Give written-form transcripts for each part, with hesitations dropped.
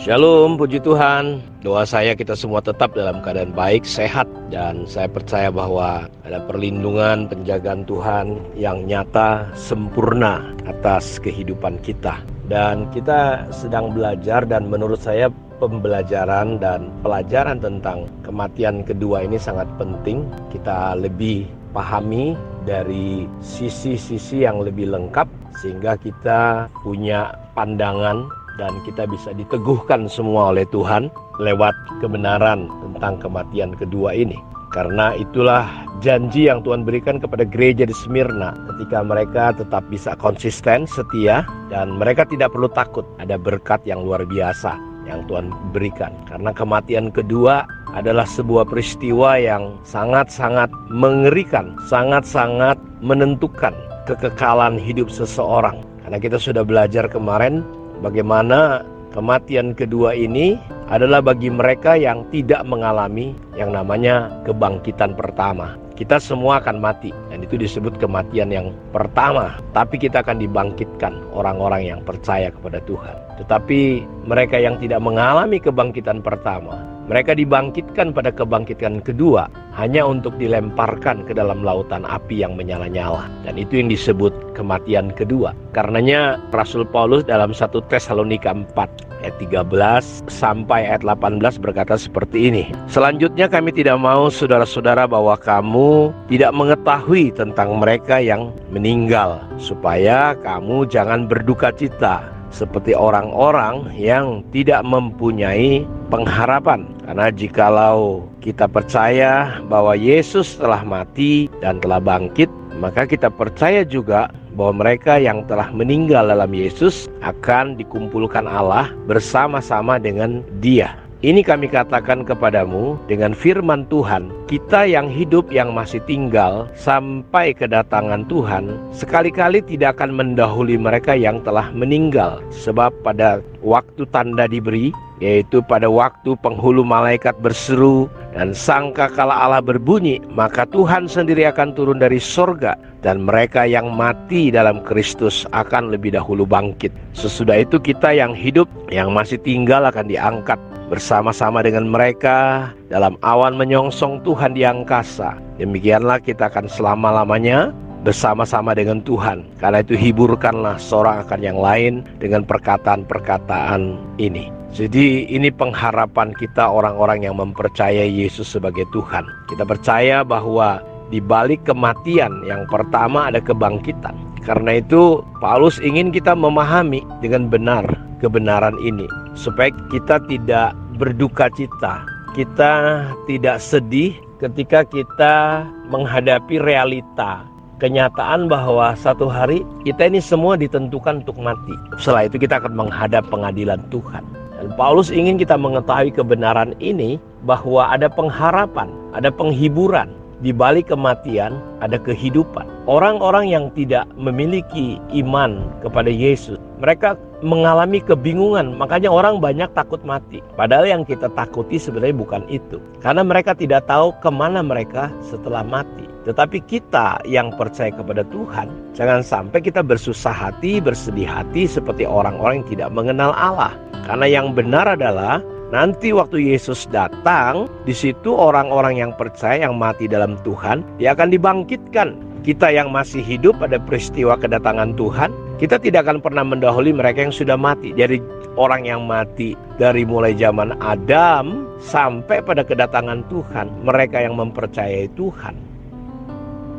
Shalom, puji Tuhan. Doa saya kita semua tetap dalam keadaan baik, sehat. Dan saya percaya bahwa ada perlindungan, penjagaan Tuhan yang nyata, sempurna atas kehidupan kita. Dan kita sedang belajar, dan menurut saya pembelajaran dan pelajaran tentang kematian kedua ini sangat penting. Kita lebih pahami dari sisi-sisi yang lebih lengkap, sehingga kita punya pandangan dan kita bisa diteguhkan semua oleh Tuhan lewat kebenaran tentang kematian kedua ini. Karena itulah janji yang Tuhan berikan kepada gereja di Smyrna, ketika mereka tetap bisa konsisten, setia, dan mereka tidak perlu takut. Ada berkat yang luar biasa yang Tuhan berikan. Karena kematian kedua adalah sebuah peristiwa yang sangat-sangat mengerikan, sangat-sangat menentukan kekekalan hidup seseorang. Karena kita sudah belajar kemarin bagaimana kematian kedua ini adalah bagi mereka yang tidak mengalami yang namanya kebangkitan pertama. Kita semua akan mati, dan itu disebut kematian yang pertama. Tapi kita akan dibangkitkan, orang-orang yang percaya kepada Tuhan. Tetapi mereka yang tidak mengalami kebangkitan pertama, mereka dibangkitkan pada kebangkitan kedua, hanya untuk dilemparkan ke dalam lautan api yang menyala-nyala. Dan itu yang disebut kematian kedua. Karenanya Rasul Paulus dalam 1 Tesalonika 4 ayat 13 sampai ayat 18 berkata seperti ini. Selanjutnya kami tidak mau saudara-saudara bahwa kamu tidak mengetahui tentang mereka yang meninggal, supaya kamu jangan berduka cita seperti orang-orang yang tidak mempunyai pengharapan. Karena jikalau kita percaya bahwa Yesus telah mati dan telah bangkit, maka kita percaya juga bahwa mereka yang telah meninggal dalam Yesus akan dikumpulkan Allah bersama-sama dengan Dia. Ini kami katakan kepadamu dengan firman Tuhan, kita yang hidup yang masih tinggal sampai kedatangan Tuhan sekali-kali tidak akan mendahului mereka yang telah meninggal. Sebab pada waktu tanda diberi, yaitu pada waktu penghulu malaikat berseru dan sangkakala Allah berbunyi, maka Tuhan sendiri akan turun dari sorga, dan mereka yang mati dalam Kristus akan lebih dahulu bangkit. Sesudah itu kita yang hidup yang masih tinggal akan diangkat bersama-sama dengan mereka dalam awan menyongsong Tuhan di angkasa. Demikianlah kita akan selama-lamanya bersama-sama dengan Tuhan. Karena itu hiburkanlah seorang akan yang lain dengan perkataan-perkataan ini. Jadi ini pengharapan kita orang-orang yang mempercayai Yesus sebagai Tuhan. Kita percaya bahwa di balik kematian yang pertama ada kebangkitan. Karena itu Paulus ingin kita memahami dengan benar kebenaran ini, supaya kita tidak berduka cita, kita tidak sedih ketika kita menghadapi realita, kenyataan bahwa satu hari kita ini semua ditentukan untuk mati. Setelah itu kita akan menghadap pengadilan Tuhan. Dan Paulus ingin kita mengetahui kebenaran ini, bahwa ada pengharapan, ada penghiburan. Di balik kematian ada kehidupan. Orang-orang yang tidak memiliki iman kepada Yesus, mereka mengalami kebingungan. Makanya orang banyak takut mati. Padahal yang kita takuti sebenarnya bukan itu. Karena mereka tidak tahu kemana mereka setelah mati. Tetapi kita yang percaya kepada Tuhan, jangan sampai kita bersusah hati, bersedih hati seperti orang-orang yang tidak mengenal Allah. Karena yang benar adalah nanti waktu Yesus datang, di situ orang-orang yang percaya, yang mati dalam Tuhan, dia akan dibangkitkan. Kita yang masih hidup pada peristiwa kedatangan Tuhan, kita tidak akan pernah mendahului mereka yang sudah mati. Jadi orang yang mati dari mulai zaman Adam sampai pada kedatangan Tuhan, mereka yang mempercayai Tuhan,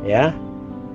ya,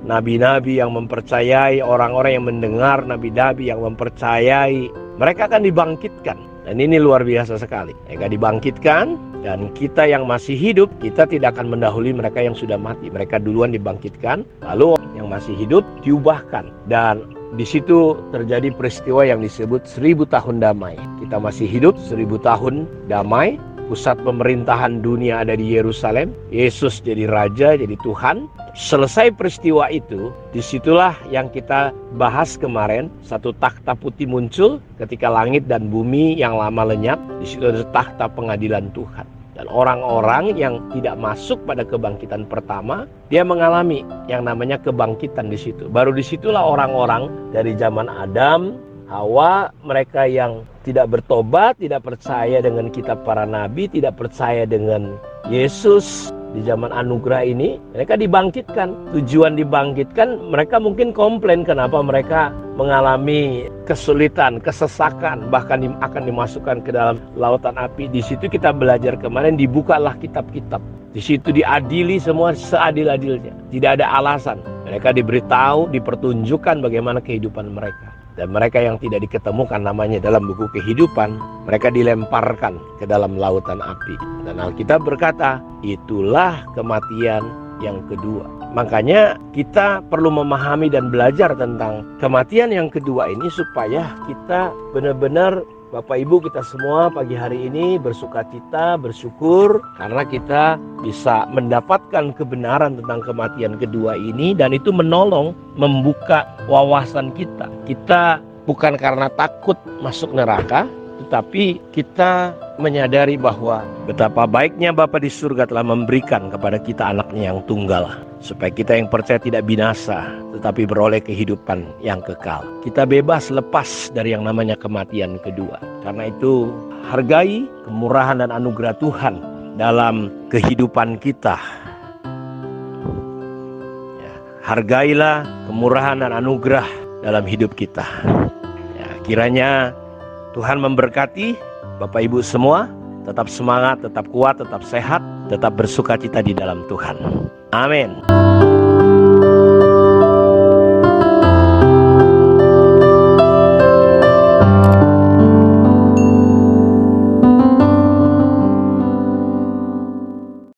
nabi-nabi yang mempercayai, orang-orang yang mendengar nabi-nabi yang mempercayai, mereka akan dibangkitkan. Dan ini luar biasa sekali. Mereka dibangkitkan, dan kita yang masih hidup, kita tidak akan mendahului mereka yang sudah mati. Mereka duluan dibangkitkan, lalu yang masih hidup diubahkan. Dan di situ terjadi peristiwa yang disebut 1000 tahun damai. Kita masih hidup 1000 tahun damai. Pusat pemerintahan dunia ada di Yerusalem. Yesus jadi raja, jadi Tuhan. Selesai peristiwa itu, disitulah yang kita bahas kemarin, satu takhta putih muncul ketika langit dan bumi yang lama lenyap. Di situ ada takhta pengadilan Tuhan. Dan orang-orang yang tidak masuk pada kebangkitan pertama, dia mengalami yang namanya kebangkitan di situ. Baru disitulah orang-orang dari zaman Adam, Hawa, mereka yang tidak bertobat, tidak percaya dengan kitab para nabi, tidak percaya dengan Yesus di zaman anugerah ini, mereka dibangkitkan. Tujuan dibangkitkan, mereka mungkin komplain kenapa mereka mengalami kesulitan, kesesakan, bahkan akan dimasukkan ke dalam lautan api. Di situ kita belajar kemarin, dibukalah kitab-kitab. Di situ diadili semua seadil-adilnya. Tidak ada alasan. Mereka diberitahu, dipertunjukkan bagaimana kehidupan mereka. Dan mereka yang tidak diketemukan namanya dalam buku kehidupan, mereka dilemparkan ke dalam lautan api. Dan Alkitab berkata, itulah kematian yang kedua. Makanya kita perlu memahami dan belajar tentang kematian yang kedua ini supaya kita benar-benar, Bapak Ibu kita semua pagi hari ini bersukacita, bersyukur karena kita bisa mendapatkan kebenaran tentang kematian kedua ini, dan itu menolong membuka wawasan kita. Kita bukan karena takut masuk neraka, tetapi kita menyadari bahwa betapa baiknya Bapa di surga telah memberikan kepada kita anaknya yang tunggal, supaya kita yang percaya tidak binasa, tetapi beroleh kehidupan yang kekal. Kita bebas lepas dari yang namanya kematian kedua. Karena itu hargai kemurahan dan anugerah Tuhan dalam kehidupan kita. Ya, hargailah kemurahan dan anugerah dalam hidup kita. Ya, kiranya Tuhan memberkati Bapak Ibu semua. Tetap semangat, tetap kuat, tetap sehat, tetap bersukacita di dalam Tuhan. Amin.